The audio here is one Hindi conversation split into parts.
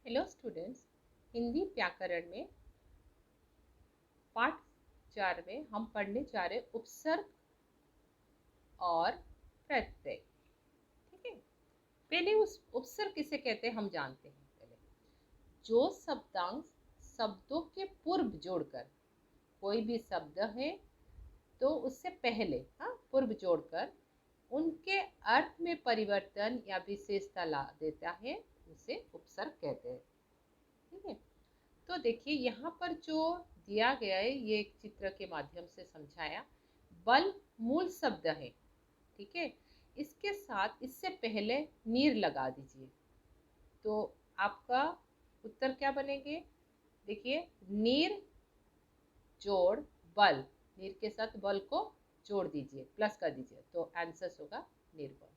हेलो स्टूडेंट्स, हिंदी व्याकरण में पाठ 4 में हम पढ़ने जा रहे उपसर्ग और प्रत्यय। ठीक है, पहले उस उपसर्ग किसे कहते हैं हम जानते हैं। पहले जो शब्दांश शब्दों के पूर्व जोड़कर कोई भी शब्द है तो उससे पहले पूर्व जोड़कर उनके अर्थ में परिवर्तन या विशेषता ला देता है, उसे उपसर्ग कहते हैं। ठीक है, तो देखिए यहाँ पर जो दिया गया है ये एक चित्र के माध्यम से समझाया। बल मूल शब्द है, ठीक है, इसके साथ इससे पहले नीर लगा दीजिए तो आपका उत्तर क्या बनेंगे। देखिए, नीर जोड़ बल, नीर के साथ बल को जोड़ दीजिए, प्लस कर दीजिए तो आंसर होगा निर्बल।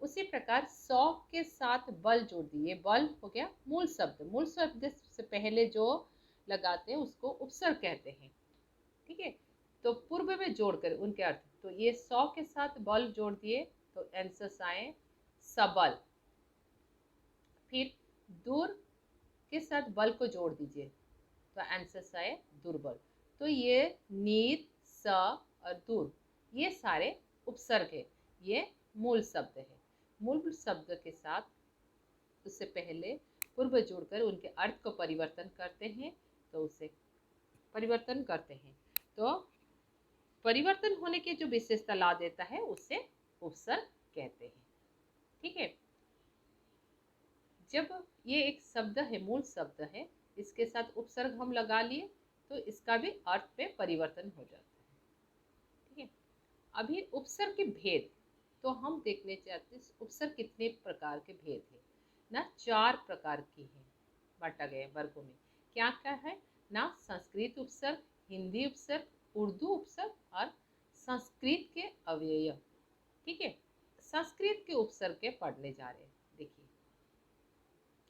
उसी प्रकार सौ के साथ बल जोड़ दिए, बल हो गया मूल शब्द, मूल शब्द से पहले जो लगाते हैं उसको उपसर्ग कहते हैं। ठीक है, तो पूर्व में जोड़कर उनके अर्थ, तो ये सौ के साथ बल जोड़ दिए तो आंसर आए सबल। फिर दूर के साथ बल को जोड़ दीजिए तो आंसर आए दुर्बल। तो ये नीर, स और दूर ये सारे उपसर्ग है, ये मूल शब्द है। मूल शब्द के साथ उससे पहले पूर्व जोड़कर उनके अर्थ को परिवर्तन करते हैं तो उसे परिवर्तन करते हैं, तो परिवर्तन होने की जो विशेषता ला देता है उसे उपसर्ग कहते हैं। ठीक है, जब ये एक शब्द है, मूल शब्द है, इसके साथ उपसर्ग हम लगा लिए तो इसका भी अर्थ में परिवर्तन हो जाता है। ठीक है, अभी उपसर्ग के भेद तो हम देखने चाहते हैं उपसर्ग कितने प्रकार के भेद है ना, 4 प्रकार की है, बांटा गया वर्गों में। क्या क्या है ना, संस्कृत उपसर्ग, हिंदी उपसर्ग, उर्दू उपसर्ग और संस्कृत के अव्यय। ठीक है, संस्कृत के उपसर्ग के पढ़ने जा रहे हैं। देखिए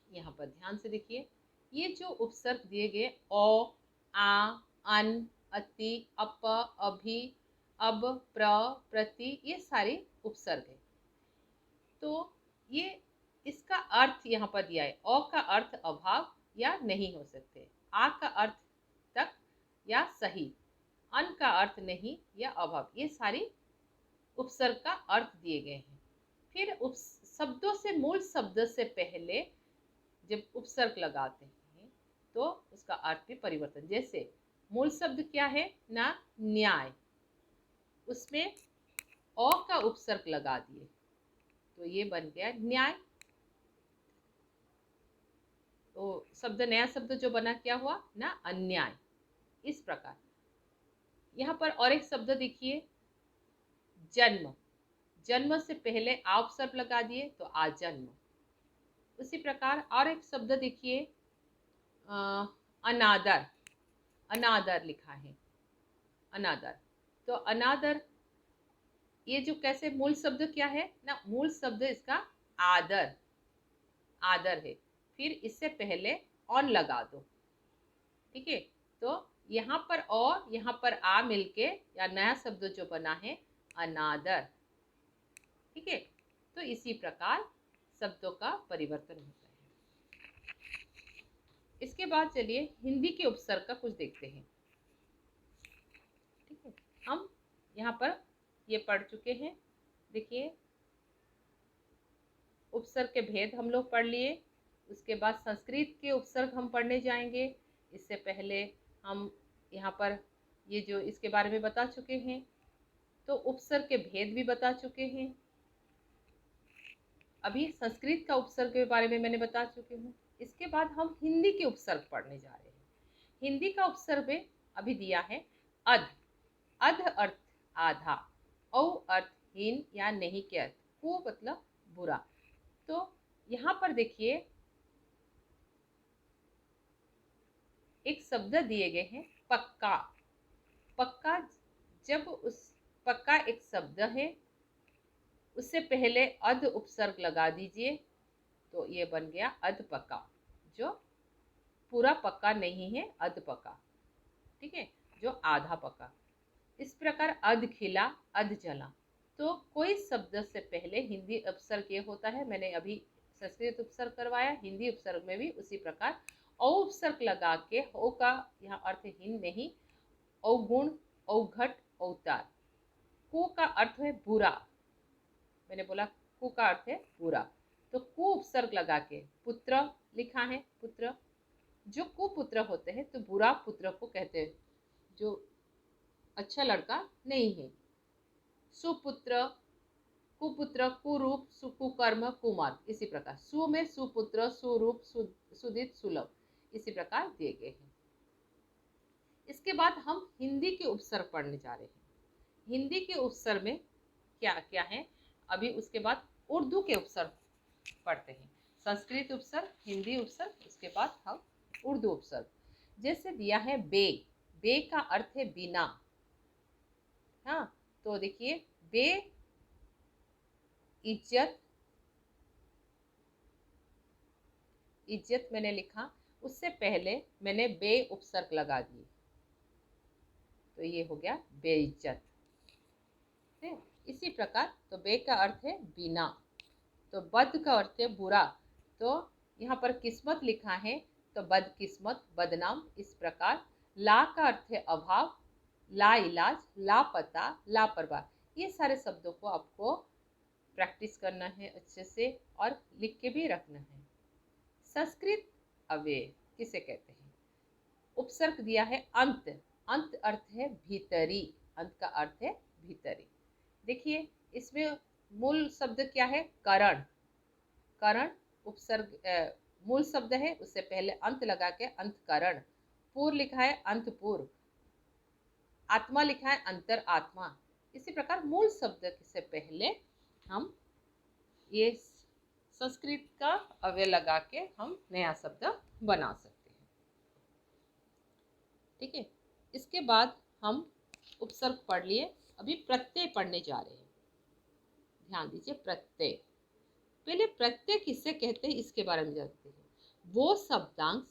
यहाँ पर ध्यान से देखिए, ये जो उपसर्ग दिए गए ओ, आ, अन, अति, अप, अभि, अब, प्र, प्रति, ये सारे उपसर्ग है। तो ये इसका अर्थ यहाँ पर दिया है। अ का अर्थ अभाव या नहीं हो सकते, आ का अर्थ तक या सही, अन का अर्थ नहीं या अभाव, ये सारी उपसर्ग का अर्थ दिए गए हैं। फिर शब्दों से मूल शब्द से पहले जब उपसर्ग लगाते हैं तो उसका अर्थ भी परिवर्तन, जैसे मूल शब्द क्या है ना, न्याय, उसमें अ का उपसर्ग लगा दिए तो ये बन गया न्याय। तो शब्द, नया शब्द जो बना क्या हुआ ना, अन्याय। इस प्रकार यहाँ पर और एक शब्द देखिए, जन्म, जन्म से पहले आ उपसर्ग लगा दिए तो आजन्म। उसी प्रकार और एक शब्द देखिए, अनादर, अनादर लिखा है, अनादर, तो अनादर ये जो कैसे, मूल शब्द क्या है ना, मूल शब्द इसका आदर, आदर है, फिर इससे पहले ऑन लगा दो। ठीक है, तो यहाँ पर और यहाँ पर आ मिलके या नया शब्द जो बना है अनादर। ठीक है, तो इसी प्रकार शब्दों का परिवर्तन होता है। इसके बाद चलिए हिंदी के उपसर्ग का कुछ देखते हैं। ठीक है, हम यहाँ पर ये पढ़ चुके हैं। देखिए, उपसर्ग के भेद हम लोग पढ़ लिए। उसके बाद संस्कृत के उपसर्ग हम पढ़ने जाएंगे। इससे पहले हम यहाँ पर ये जो इसके बारे में बता चुके हैं, तो उपसर्ग के भेद भी बता चुके हैं। अभी संस्कृत का उपसर्ग के बारे में मैंने बता चुकी हूँ। इसके बाद हम हिंदी के उपसर्ग पढ़ने जा रहे हैं। हिंदी का उपसर्ग में अभी दिया है अध, अध अर्थ आधा, औ अर्थ हीन या नहीं के अर्थ, को मतलब बुरा। तो यहाँ पर देखिए एक शब्द दिए गए हैं पक्का, पक्का, जब उस पक्का एक शब्द है उससे पहले अध उपसर्ग लगा दीजिए तो ये बन गया अध पक्का, जो पूरा पक्का नहीं है, अध पक्का। ठीक है, जो आधा पक्का। इस प्रकार अध खिला, अध जला। तो कोई शब्द से पहले हिंदी उपसर्ग ये होता है, मैंने अभी संस्कृत उपसर्ग करवाया, हिंदी उपसर्ग में भी उसी प्रकार औ उपसर्ग लगा के ओ का यहाँ अर्थ हीन नहीं, अवगुण, अवघट, अवतार। कु का अर्थ है बुरा, मैंने बोला कु का अर्थ है बुरा, तो कु उपसर्ग लगा के पुत्र लिखा है, पुत्र। जो कुपुत्र होते हैं तो बुरा पुत्र को कहते हैं, जो अच्छा लड़का नहीं है। सुपुत्र, कुपुत्र, कुरूप, कुकर्म, कुमार, इसी प्रकार सु में सुपुत्र, सुरूप, सुदित, सुलभ, इसी प्रकार दिए गए हैं। इसके बाद हम हिंदी के उपसर्ग पढ़ने जा रहे हैं। हिंदी के उपसर्ग में क्या क्या है, अभी उसके बाद उर्दू के उपसर्ग पढ़ते हैं। संस्कृत उपसर्ग, हिंदी उपसर्ग, उसके बाद हम उर्दू उपसर्ग। जैसे दिया है बे, बे का अर्थ है बिना। हाँ, तो देखिए बे इज्जत, इज्जत मैंने लिखा, उससे पहले मैंने बे उपसर्ग लगा दिए, तो ये हो गया बेइज्जत। इसी प्रकार तो बे का अर्थ है बिना, तो बद का अर्थ है बुरा, तो यहाँ पर किस्मत लिखा है तो बदकिस्मत, बदनाम, इस प्रकार। ला का अर्थ है अभाव, ला इलाज, लापता, लापरवाह। ये सारे शब्दों को आपको प्रैक्टिस करना है अच्छे से और लिख के भी रखना है। संस्कृत अव्यय किसे कहते हैं? उपसर्ग दिया है अंत, अंत अर्थ है भीतरी, अंत का अर्थ है भीतरी। देखिए इसमें मूल शब्द क्या है? करण, करण उपसर्ग मूल शब्द है, उससे पहले अंत लगा के अंतकरण। पूर्व लिखा है अंतपूर्व, आत्मा लिखा है अंतर आत्मा। इसी प्रकार मूल शब्द से पहले हम ये संस्कृत का अव्यय लगा के हम नया शब्द बना सकते हैं। ठीक है, इसके बाद हम उपसर्ग पढ़ लिए, अभी प्रत्यय पढ़ने जा रहे हैं। ध्यान दीजिए, प्रत्यय। पहले प्रत्यय किससे कहते हैं इसके बारे में जानते हैं। वो शब्दांश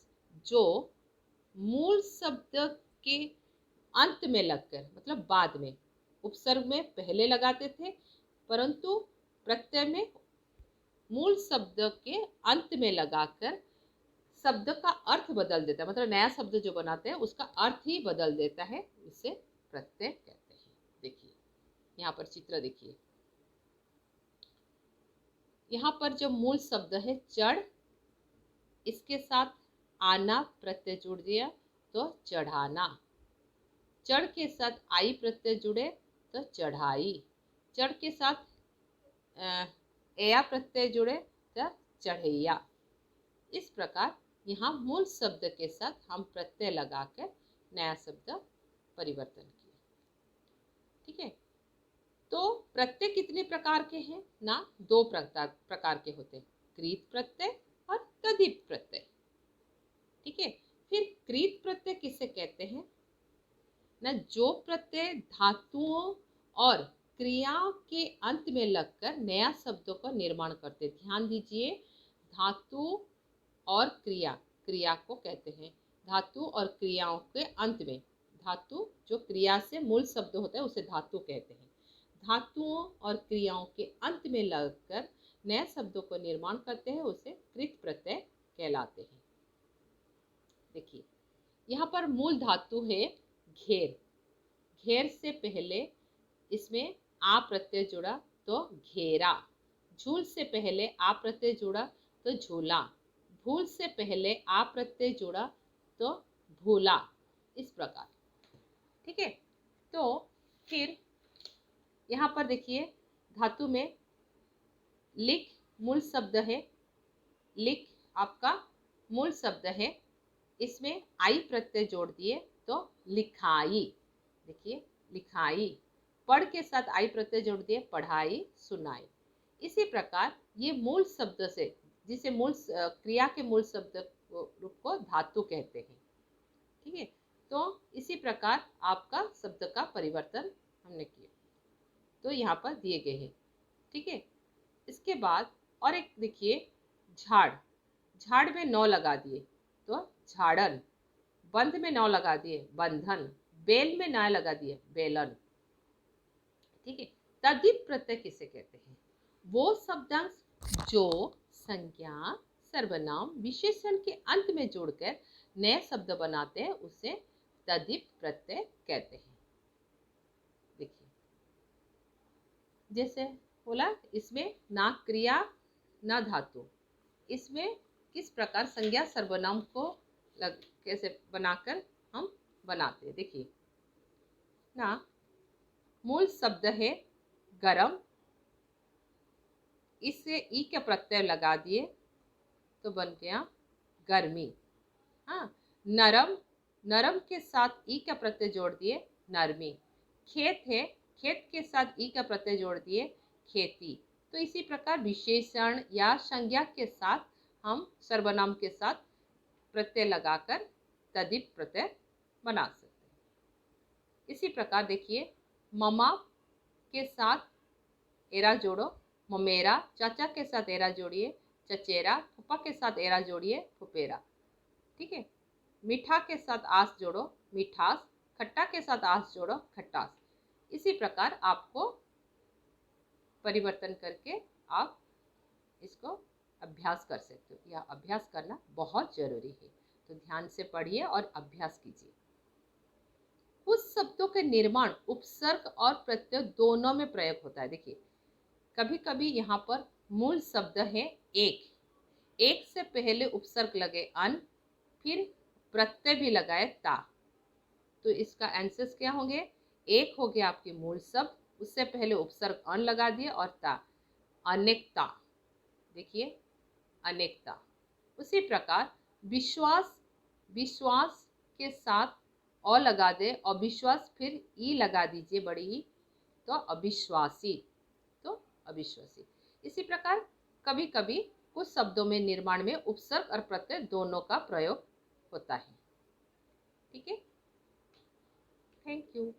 जो मूल शब्द के अंत में लगकर, मतलब बाद में, उपसर्ग में पहले लगाते थे, परंतु प्रत्यय में मूल शब्द के अंत में लगाकर शब्द का अर्थ बदल देता है, मतलब नया शब्द जो बनाते हैं उसका अर्थ ही बदल देता है, इसे प्रत्यय कहते हैं। देखिए यहाँ पर चित्र देखिए, यहाँ पर जो मूल शब्द है चढ़, इसके साथ आना प्रत्यय जुड़ दिया तो चढ़ाना, चढ़ के साथ आई प्रत्यय जुड़े तो चढ़ाई, चढ़ के साथ एया प्रत्यय जुड़े तो चढ़ैया। इस प्रकार यहाँ मूल शब्द के साथ हम प्रत्यय लगाकर नया शब्द परिवर्तन किया। ठीक है, तो प्रत्यय कितने प्रकार के हैं ना? दो प्रकार के होते हैं, कृत प्रत्यय और तद्धित प्रत्यय। ठीक है, फिर कृत प्रत्यय किसे कहते हैं ना? जो प्रत्यय धातुओं और क्रियाओं के अंत में लगकर नया शब्दों का निर्माण करते। ध्यान दीजिए, धातु और क्रिया, क्रिया को कहते हैं धातु और क्रियाओं के अंत में, धातु जो क्रिया से मूल शब्द होता है उसे धातु कहते हैं। धातुओं और क्रियाओं के अंत में लगकर नए शब्दों को निर्माण करते हैं, उसे कृत प्रत्यय कहलाते हैं। देखिए यहाँ पर मूल धातु है घेर, घेर से पहले इसमें आ प्रत्यय जुड़ा तो घेरा, झूल से पहले आ प्रत्यय जुड़ा तो झूला, भूल से पहले आ प्रत्यय जुड़ा तो भूला, इस प्रकार। ठीक है, तो फिर यहाँ पर देखिए धातु में लिख मूल शब्द है, लिख आपका मूल शब्द है, इसमें आई प्रत्यय जोड़ दिए तो लिखाई। देखिए लिखाई, पढ़ के साथ आई प्रत्यय जोड़ दिए पढ़ाई, सुनाई। इसी प्रकार ये मूल शब्द से, जिसे मूल क्रिया के मूल शब्द रूप को धातु कहते हैं। ठीक है, तो इसी प्रकार आपका शब्द का परिवर्तन हमने किया, तो यहाँ पर दिए गए हैं। ठीक है, इसके बाद और एक देखिए झाड़, झाड़ में नौ लगा दिए तो झाड़न, बंध में नौ लगा दिए बंधन, बेल में ना लगा दिए बेलन। ठीक है, तद्धित प्रत्यय किसे कहते हैं? वो शब्दांश जो संज्ञा सर्वनाम विशेषण के अंत में जोड़कर नए शब्द बनाते हैं, उसे तद्धित प्रत्यय कहते हैं। देखिए, जैसे बोला इसमें ना क्रिया ना धातु, इसमें किस प्रकार संज्ञा सर्वनाम को कैसे बनाकर हम बनाते हैं। देखिए ना, मूल शब्द है गरम, इससे ई का प्रत्यय लगा दिए तो बन गया गर्मी। हाँ, नरम, नरम के साथ ई का प्रत्यय जोड़ दिए नरमी। खेत है, खेत के साथ ई का प्रत्यय जोड़ दिए खेती। तो इसी प्रकार विशेषण या संज्ञा के साथ हम सर्वनाम के साथ प्रत्यय लगाकर तद्धित प्रत्यय बना सकते हैं। इसी प्रकार देखिए, ममा के साथ एरा जोड़ो ममेरा, चाचा के साथ एरा जोड़िए चचेरा, फूफा के साथ एरा जोड़िए फुफेरा। ठीक है, मीठा के साथ आस जोड़ो मिठास, खट्टा के साथ आस जोड़ो खट्टास। इसी प्रकार आपको परिवर्तन करके आप इसको अभ्यास कर सकते हो। यह अभ्यास करना बहुत जरूरी है, तो ध्यान से पढ़िए और अभ्यास कीजिए। कुछ शब्दों के निर्माण उपसर्ग और प्रत्यय दोनों में प्रयोग होता है। देखिए, कभी कभी यहाँ पर मूल शब्द है एक, एक से पहले उपसर्ग लगे अन, फिर प्रत्यय भी लगाए ता, तो इसका आंसर्स क्या होंगे। एक हो गया आपके मूल शब्द, उससे पहले उपसर्ग अन लगा दिए और ता, अनेकता। देखिए अनेकता। उसी प्रकार विश्वास, विश्वास के साथ अ लगा दे, अविश्वास फिर ई लगा दीजिए बड़ी ही, तो अविश्वासी, तो अविश्वासी। इसी प्रकार कभी कभी कुछ शब्दों में निर्माण में उपसर्ग और प्रत्यय दोनों का प्रयोग होता है। ठीक है, थैंक यू।